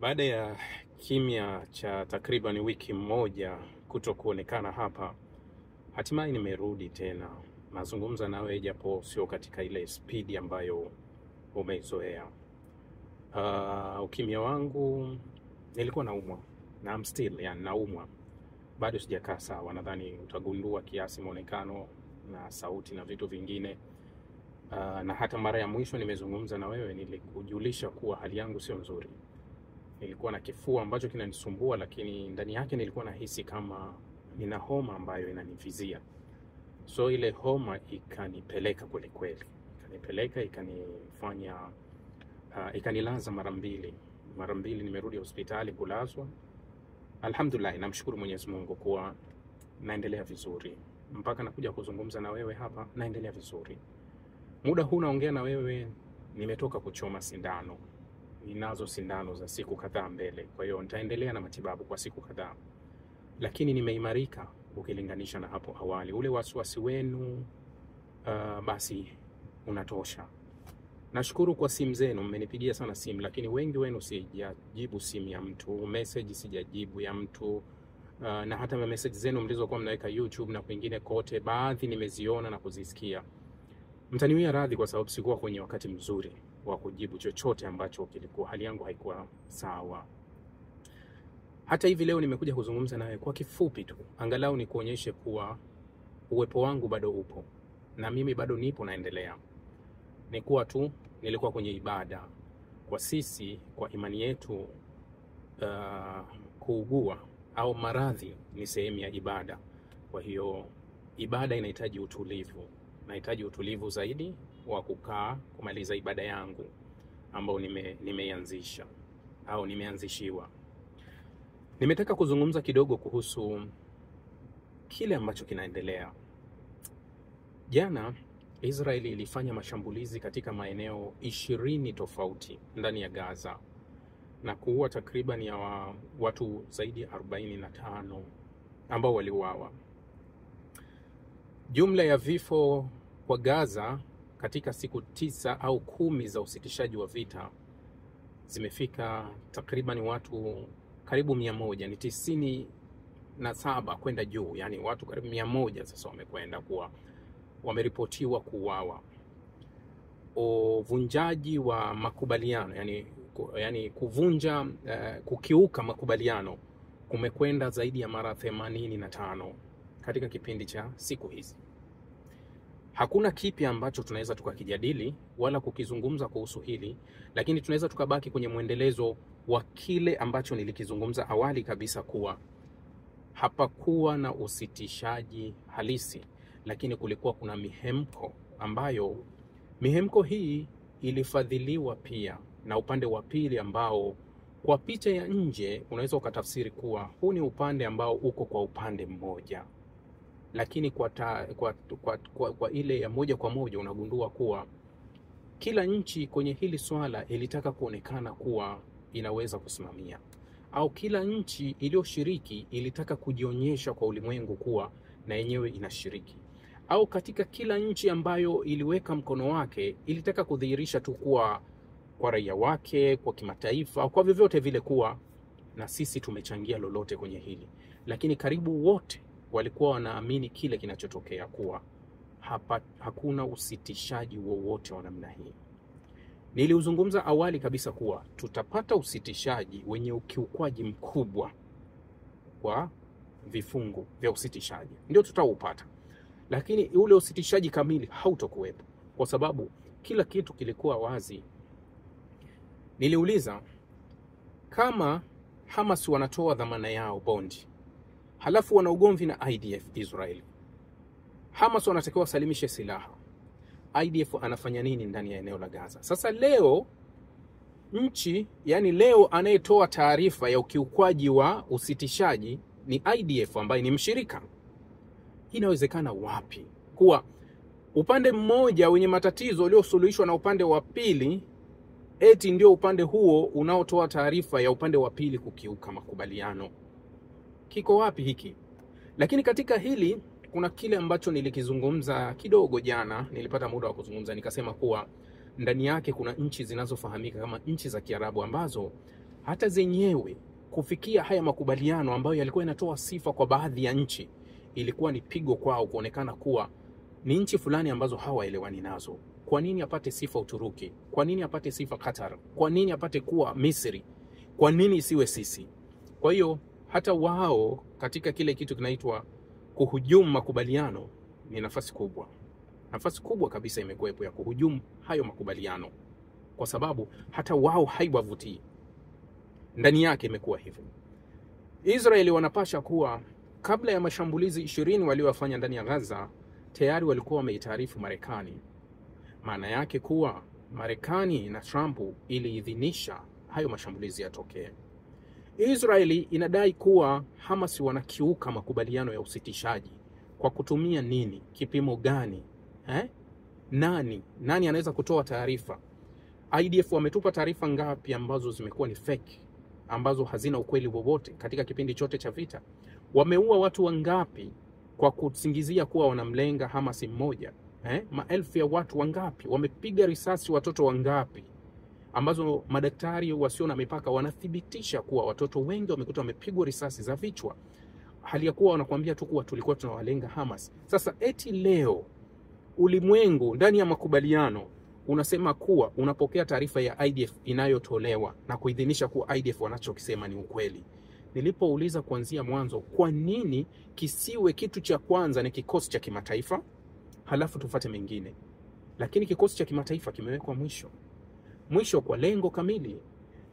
Baada ya kimya cha takriban wiki moja kuto kuonekana hapa, hatimaye nimerudi tena. Nazungumza nawe japo sio katika ile speed ambayo umeizoea. Ukimya wangu, nilikuwa naumwa na I'm still naumwa. Bado sijakaa sawa. Nadhani utagundua kiasi muonekano na sauti na vitu vingine. Na hata mara ya mwisho nimezungumza na wewe nilikujulisha kuwa hali yangu sio nzuri. Nilikuwa na kifua ambacho kinanisumbua, lakini ndani yake nilikuwa nahisi kama nina homa ambayo inanivizia. So ile homa ikanipeleka kweli kweli. Ikanipeleka, ikanifanya ikanilaza mara mbili. Mara mbili nimerudi hospitali kulazwa. Alhamdulillah, namshukuru Mwenyezi Mungu kuwa naendelea vizuri. Mpaka nakuja kuzungumza na wewe hapa naendelea vizuri. Muda huu naongea na wewe nimetoka kuchoma sindano. Ninazo sindano za siku kadhaa mbele. Kwa hiyo nitaendelea na matibabu kwa siku kadhaa. Lakini nimeimarika ukilinganisha na hapo awali. Ule wasiwasi wenu basi unatosha. Nashukuru kwa simu zenu, mmenipigia sana simu, lakini wengi wenu sijajibu simu ya mtu, message sijajibu ya mtu. Na hata message zenu mlizokuwa mnaweka YouTube na kwingine kote, baadhi nimeziona na kuzisikia. Mtaniwia radhi kwa sababu sikuwa kwenye wakati mzuri wa kujibu chochote ambacho kilikuwa, hali yangu haikuwa sawa. Hata hivi leo nimekuja kuzungumza nawe kwa kifupi tu, angalau ni kuonyeshe kuwa uwepo wangu bado upo na mimi bado nipo naendelea. Ni kuwa tu nilikuwa kwenye ibada. Kwa sisi, kwa imani yetu, kuugua au maradhi ni sehemu ya ibada. Kwa hiyo ibada inahitaji utulivu. Nahitaji utulivu zaidi wa kukaa kumaliza ibada yangu ambao nimeianzisha au nimeanzishiwa. Nimetaka kuzungumza kidogo kuhusu kile ambacho kinaendelea. Jana Israeli ilifanya mashambulizi katika maeneo 20 tofauti ndani ya Gaza na kuua takriban ya watu zaidi ya 45 ambao waliuawa. Jumla ya vifo kwa Gaza katika siku 9 au 10 za usitishaji wa vita zimefika takriban watu karibu 100, ni 97 kwenda juu, yani watu karibu 100 sasa wamekwenda kuwa wameripotiwa kuuawa. Uvunjaji wa makubaliano, yani kuvunja kukiuka makubaliano kumekwenda zaidi ya mara 85 katika kipindi cha siku hizi. Hakuna kipi ambacho tunaweza tukakijadili wala kukizungumza kuhusu hili, lakini tunaweza tukabaki kwenye mwendelezo wa kile ambacho nilikizungumza awali kabisa kuwa hapakuwa na usitishaji halisi, lakini kulikuwa kuna mihemko ambayo mihemko hii ilifadhiliwa pia na upande wa pili ambao kwa picha ya nje unaweza ukatafsiri kuwa huu ni upande ambao uko kwa upande mmoja. Lakini kwa ile ya moja kwa moja unagundua kuwa kila nchi kwenye hili swala ilitaka kuonekana kuwa inaweza kusimamia, au kila nchi iliyoshiriki ilitaka kujionyesha kwa ulimwengu kuwa na yenyewe inashiriki, au katika kila nchi ambayo iliweka mkono wake ilitaka kudhihirisha tu kuwa kwa raia wake, kwa kimataifa, kwa vyovyote vile kuwa na sisi tumechangia lolote kwenye hili. Lakini karibu wote walikuwa wanaamini kile kinachotokea kuwa hakuna usitishaji wowote wa namna hii. Niliuzungumza awali kabisa kuwa tutapata usitishaji wenye ukiukwaji mkubwa wa vifungu vya usitishaji, ndio tutaupata. Lakini ule usitishaji kamili hautokuwepo kwa sababu kila kitu kilikuwa wazi. Niliuliza kama Hamas wanatoa dhamana yao bondi, halafu wana ugomvi na IDF Israeli, Hamas wanatakiwa wasalimishe silaha, IDF anafanya nini ndani ya eneo la Gaza? Sasa leo leo anayetoa taarifa ya ukiukwaji wa usitishaji ni IDF ambaye ni mshirika. Inawezekana wapi kuwa upande mmoja wenye matatizo uliosuluhishwa na upande wa pili eti ndio upande huo unaotoa taarifa ya upande wa pili kukiuka makubaliano? Kiko wapi hiki? Lakini katika hili kuna kile ambacho nilikizungumza kidogo jana, nilipata muda wa kuzungumza, nikasema kuwa ndani yake kuna nchi zinazofahamika kama nchi za Kiarabu ambazo hata zenyewe kufikia haya makubaliano ambayo yalikuwa yanatoa sifa kwa baadhi ya nchi, ilikuwa ni pigo kwao kuonekana kuwa ni nchi fulani ambazo hawaelewani nazo. Kwa nini apate sifa Uturuki? Kwa nini apate sifa Qatar? Kwa nini apate kuwa Misri? Kwa nini isiwe sisi? Kwa hiyo hata wao katika kile kitu kinaitwa kuhujumu makubaliano ni nafasi kubwa. Nafasi kubwa kabisa imekuwepo ya kuhujumu hayo makubaliano, kwa sababu hata wao haiwavutii. Ndani yake imekuwa hivyo. Israeli wanapasha kuwa kabla ya mashambulizi 20 waliofanya ndani ya Gaza, tayari walikuwa wameitaarifu Marekani. Maana yake kuwa Marekani na Trump iliidhinisha hayo mashambulizi yatokee. Israeli inadai kuwa Hamas wanakiuka makubaliano ya usitishaji. Kwa kutumia nini? Kipimo gani? Nani anaweza kutoa taarifa? IDF wametupa taarifa ngapi ambazo zimekuwa ni fake, ambazo hazina ukweli wowote katika kipindi chote cha vita? Wameua watu wangapi kwa kusingizia kuwa wanamlenga Hamas mmoja? Maelfu ya watu wangapi? Wamepiga risasi watoto wangapi, ambazo madaktari wasio na mipaka wanathibitisha kuwa watoto wengi wamekuta wamepigwa risasi za vichwa, hali ya kuwa wanakuambia tu kuwa tulikuwa tunawalenga Hamas. Sasa eti leo ulimwengu ndani ya makubaliano unasema kuwa unapokea taarifa ya IDF inayotolewa na kuidhinisha kuwa IDF wanachokisema ni ukweli. Nilipouliza kuanzia mwanzo, kwa nini kisiwe kitu cha kwanza ni kikosi cha kimataifa halafu tufate mengine? Lakini kikosi cha kimataifa kimewekwa mwisho kwa lengo kamili.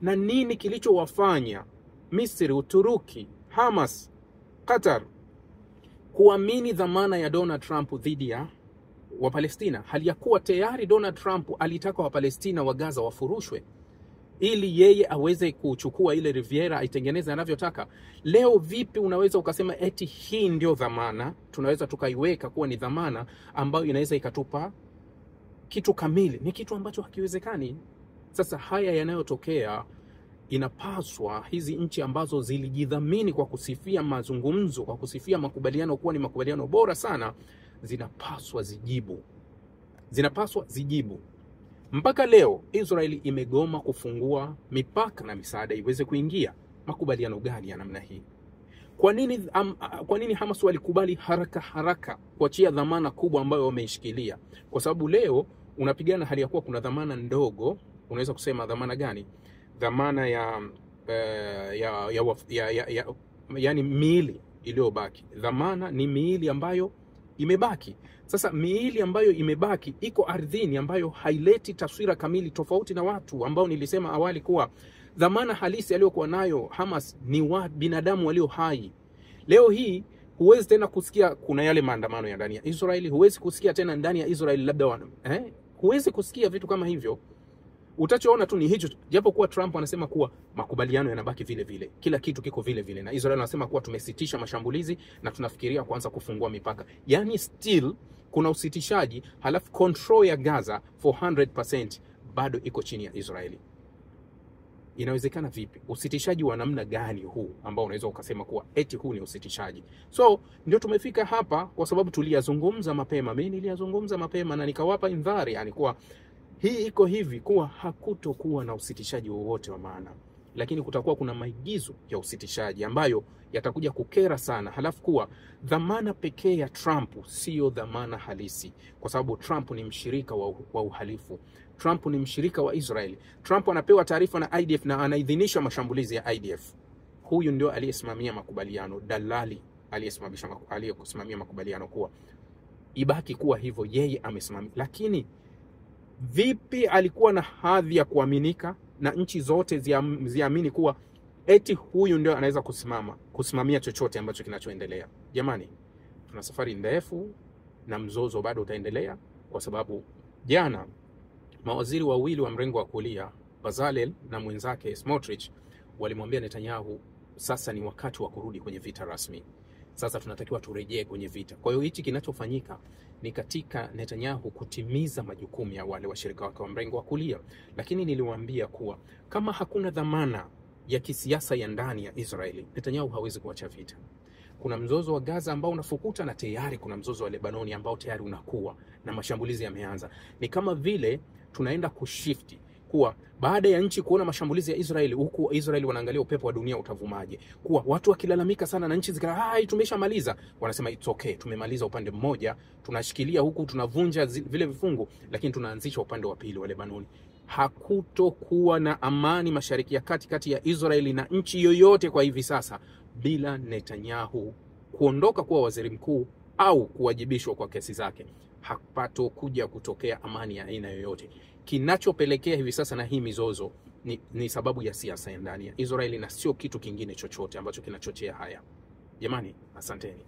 Na nini kilichowafanya Misri, Uturuki, Hamas, Qatar kuamini dhamana ya Donald Trump dhidi ya Wapalestina, hali ya kuwa tayari Donald Trump alitaka Wapalestina wa Gaza wafurushwe ili yeye aweze kuchukua ile Riviera aitengeneze anavyotaka? Leo vipi unaweza ukasema eti hii ndio dhamana, tunaweza tukaiweka kuwa ni dhamana ambayo inaweza ikatupa kitu kamili? Ni kitu ambacho hakiwezekani. Sasa haya yanayotokea, inapaswa hizi nchi ambazo zilijidhamini kwa kusifia mazungumzo, kwa kusifia makubaliano kuwa ni makubaliano bora sana, zinapaswa zijibu. Mpaka leo Israeli imegoma kufungua mipaka na misaada iweze kuingia. Makubaliano gani ya namna hii? Kwa nini Hamas walikubali haraka kuachia dhamana kubwa ambayo wameishikilia? Kwa sababu leo unapigana hali ya kuwa kuna dhamana ndogo. Unaweza kusema dhamana gani? Dhamana yani miili iliyobaki. Dhamana ni miili ambayo imebaki. Sasa miili ambayo imebaki iko ardhini, ambayo haileti taswira kamili, tofauti na watu ambao nilisema awali kuwa dhamana halisi aliyokuwa nayo Hamas ni binadamu walio hai. Leo hii huwezi tena kusikia kuna yale maandamano ya ndani ya Israeli, huwezi kusikia tena ndani ya Israeli labda huwezi kusikia vitu kama hivyo. Utachoona tu ni hicho, japo kuwa Trump anasema kuwa makubaliano yanabaki vile vile, kila kitu kiko vile vile, na Israel anasema kuwa tumesitisha mashambulizi na tunafikiria kuanza kufungua mipaka. Yani still kuna usitishaji, halafu control ya Gaza for 100% bado iko chini ya Israeli. Inawezekana vipi? Usitishaji wa namna gani huu ambao unaweza ukasema kuwa eti huu ni usitishaji? So ndio tumefika hapa kwa sababu tuliyazungumza mapema. Mimi niliyazungumza mapema na nikawapa indhari, yani kuwa hii iko hivi, kuwa hakutokuwa na usitishaji wowote wa maana, lakini kutakuwa kuna maigizo ya usitishaji ambayo yatakuja kukera sana. Halafu kuwa dhamana pekee ya Trump sio dhamana halisi, kwa sababu Trump ni mshirika wa uhalifu. Trump ni mshirika wa Israeli. Trump anapewa taarifa na IDF na anaidhinisha mashambulizi ya IDF. Huyu ndio aliyesimamia makubaliano, dalali aliyesimamia makubaliano, kuwa ibaki kuwa hivyo, yeye amesimamia. Lakini vipi alikuwa na hadhi ya kuaminika na nchi zote ziamini kuwa eti huyu ndio anaweza kusimamia chochote ambacho kinachoendelea? Jamani, tuna safari ndefu na mzozo bado utaendelea, kwa sababu jana mawaziri wawili wa mrengo wa kulia, Bezalel na mwenzake Smotrich, walimwambia Netanyahu sasa ni wakati wa kurudi kwenye vita rasmi. Sasa tunatakiwa turejee kwenye vita. Kwa hiyo hichi kinachofanyika ni katika Netanyahu kutimiza majukumu ya wale washirika wake wa mrengo wa kulia. Lakini niliwaambia kuwa kama hakuna dhamana ya kisiasa ya ndani ya Israeli, Netanyahu hawezi kuacha vita. Kuna mzozo wa Gaza ambao unafukuta, na tayari kuna mzozo wa Lebanoni ambao tayari unakuwa na mashambulizi yameanza. Ni kama vile tunaenda kushifti kuwa baada ya nchi kuona mashambulizi ya Israeli, huku Israeli wanaangalia upepo wa dunia utavumaje, kuwa watu wakilalamika sana na nchi zikala tumeshamaliza, wanasema it's okay, tumemaliza upande mmoja, tunashikilia huku, tunavunja vile vifungu, lakini tunaanzisha upande wa pili wa Lebanoni. Hakutokuwa na amani Mashariki ya Kati kati ya Israeli na nchi yoyote kwa hivi sasa bila Netanyahu kuondoka kuwa waziri mkuu au kuwajibishwa kwa kesi zake. Hapato kuja kutokea amani ya aina yoyote. Kinachopelekea hivi sasa na hii mizozo ni sababu ya siasa ya ndani ya Israeli na sio kitu kingine chochote ambacho kinachochea haya. Jamani, asanteni.